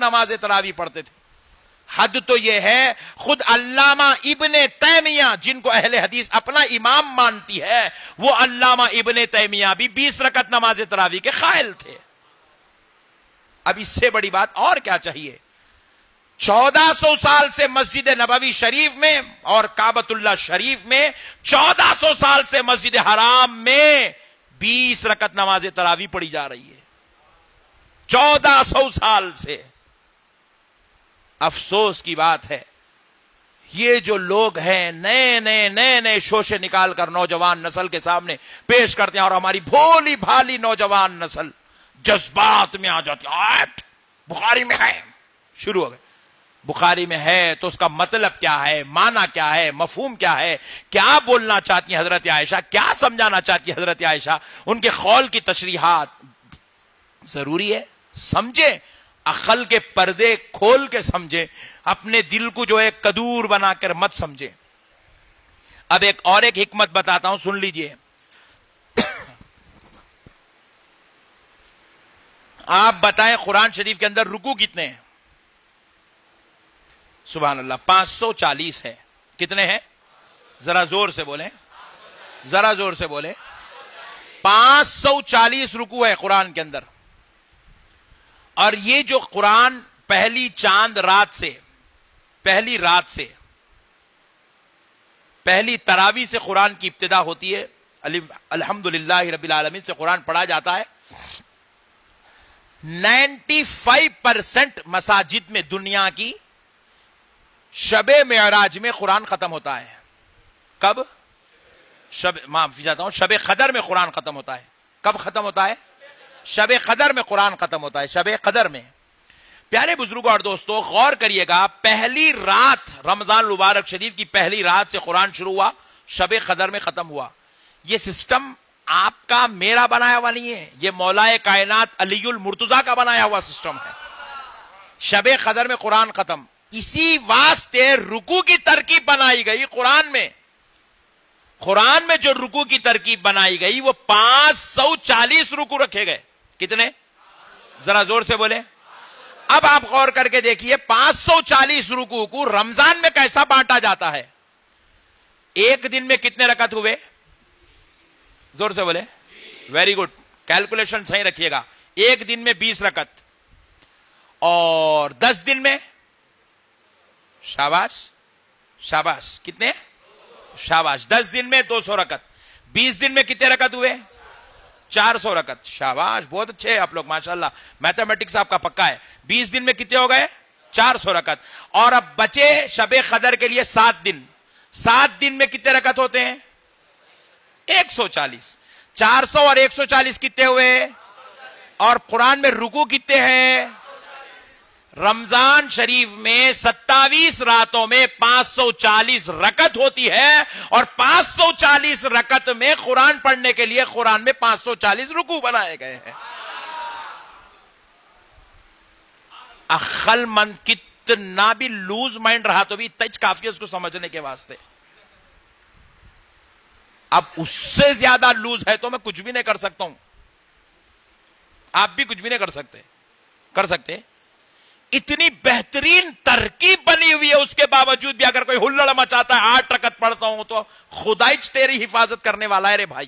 نماز تراویح پڑھتے تھے. حد تو یہ ہے خود علامہ ابن تیمیہ جن کو اہل حدیث اپنا امام مانتی ہے, وہ علامہ ابن تیمیہ بھی 20 رکعت نماز تراویح کے قائل تھے. اب اس سے بڑی بات اور کیا چاہیے؟ 1400 سال سے مسجد نبوی شریف میں اور کعبۃ اللہ شریف میں, 1400 سال سے مسجد حرام میں 20 رکعت نماز تراویح پڑھی جا رہی ہے. 1400 سال سے. افسوس کی بات ہے یہ جو لوگ ہیں نئے شوشے نکال کر نوجوان نسل کے سامنے پیش کرتے ہیں, اور ہماری بھولی بھالی نوجوان نسل جذبات میں آ جاتی ہے. بخاری میں ہے, شروع ہو گئے. بخاری میں ہے تو اس کا مطلب کیا ہے, معنی کیا ہے, مفہوم کیا ہے, کیا بولنا چاہتی ہیں حضرت عائشہ, کیا سمجھانا چاہتی ہے حضرت عائشہ, ان کے قول کی تشریحات ضروری ہے. سمجھیں, عقل کے پردے کھول کے سمجھیں, اپنے دل کو جو ایک کدور بنا کر مت سمجھیں. اب ایک حکمت بتاتا ہوں, سن لیجئے. آپ بتائیں قرآن شریف کے اندر رکوع کتنے ہیں؟ سبحان اللہ, 540 ہے. کتنے ہیں؟ ذرا زور سے بولیں, ذرا زور سے بولیں. 540 رکوع ہے قرآن کے اندر. اور یہ جو قرآن پہلی چاند رات سے, پہلی تراویح سے قرآن کی ابتدا ہوتی ہے. الحمدللہ رب العالمین سے قرآن پڑھا جاتا ہے. 95% مساجد میں دنیا کی شب معراج میں قرآن ختم ہوتا ہے. کب؟ معافی چاہتا ہوں, شب قدر میں قرآن ختم ہوتا ہے. کب ختم ہوتا ہے؟ شب قدر میں قرآن ختم ہوتا ہے. شب قدر میں. پیارے بزرگوں اور دوستو غور کریے گا, پہلی رات رمضان المبارک شریف کی پہلی رات سے قرآن شروع ہوا, شب قدر میں ختم ہوا. یہ سسٹم آپ کا میرا بنایا ہوا نہیں ہے, یہ مولا کائنات علی المرتضیٰ کا بنایا ہوا سسٹم ہے. شب قدر میں قرآن ختم. اسی واسطے رکوع کی ترکیب بنائی گئی قرآن میں. قرآن میں جو رکوع کی ترکیب بنائی گئی وہ 540 رکوع رکھے گئے. کتنے؟ ذرا زور سے بولیں. اب آپ غور کر کے دیکھیے 540 رکوع کو رمضان میں کیسا بانٹا جاتا ہے. ایک دن میں کتنے رکعت ہوئے؟ زور سے بولیں. ویری گڈ, کیلکولیشن صحیح رکھیے گا. ایک دن میں 20 رکعت, اور 10 دن میں, شاباش شاباش, کتنے؟ شاباش, 10 دن میں 200 رکعت. 20 دن میں کتنے رکعت ہوئے؟ 400 رکعت. شاباش, بہت اچھے آپ لوگ ماشاءاللہ, میتھمیٹکس آپ کا پکا ہے. 20 دن میں کتنے ہو گئے؟ 400 رکعت. اور اب بچے شب قدر کے لیے 7 دن. 7 دن میں کتنے رکعت ہوتے ہیں؟ 140. 400 اور 140 کتنے ہوئے؟ اور قرآن میں رکوع کتنے ہیں؟ رمضان شریف میں 27 راتوں میں 540 رکعت ہوتی ہے, اور 540 رکعت میں قرآن پڑھنے کے لیے قرآن میں 540 رکوع بنائے گئے ہیں. عقل مند کتنا بھی لوز مائنڈ رہا تو بھی تج کافی ہے اس کو سمجھنے کے واسطے. اب اس سے زیادہ لوز ہے تو میں کچھ بھی نہیں کر سکتا ہوں, آپ بھی کچھ بھی نہیں کر سکتے. اتنی بہترین ترکیب بنی ہوئی ہے, اس کے باوجود بھی اگر کوئی ہلڑ مچاتا ہے 8 رکعت پڑھتا ہوں تو خدائچ تیری حفاظت کرنے والا ہے رے بھائی.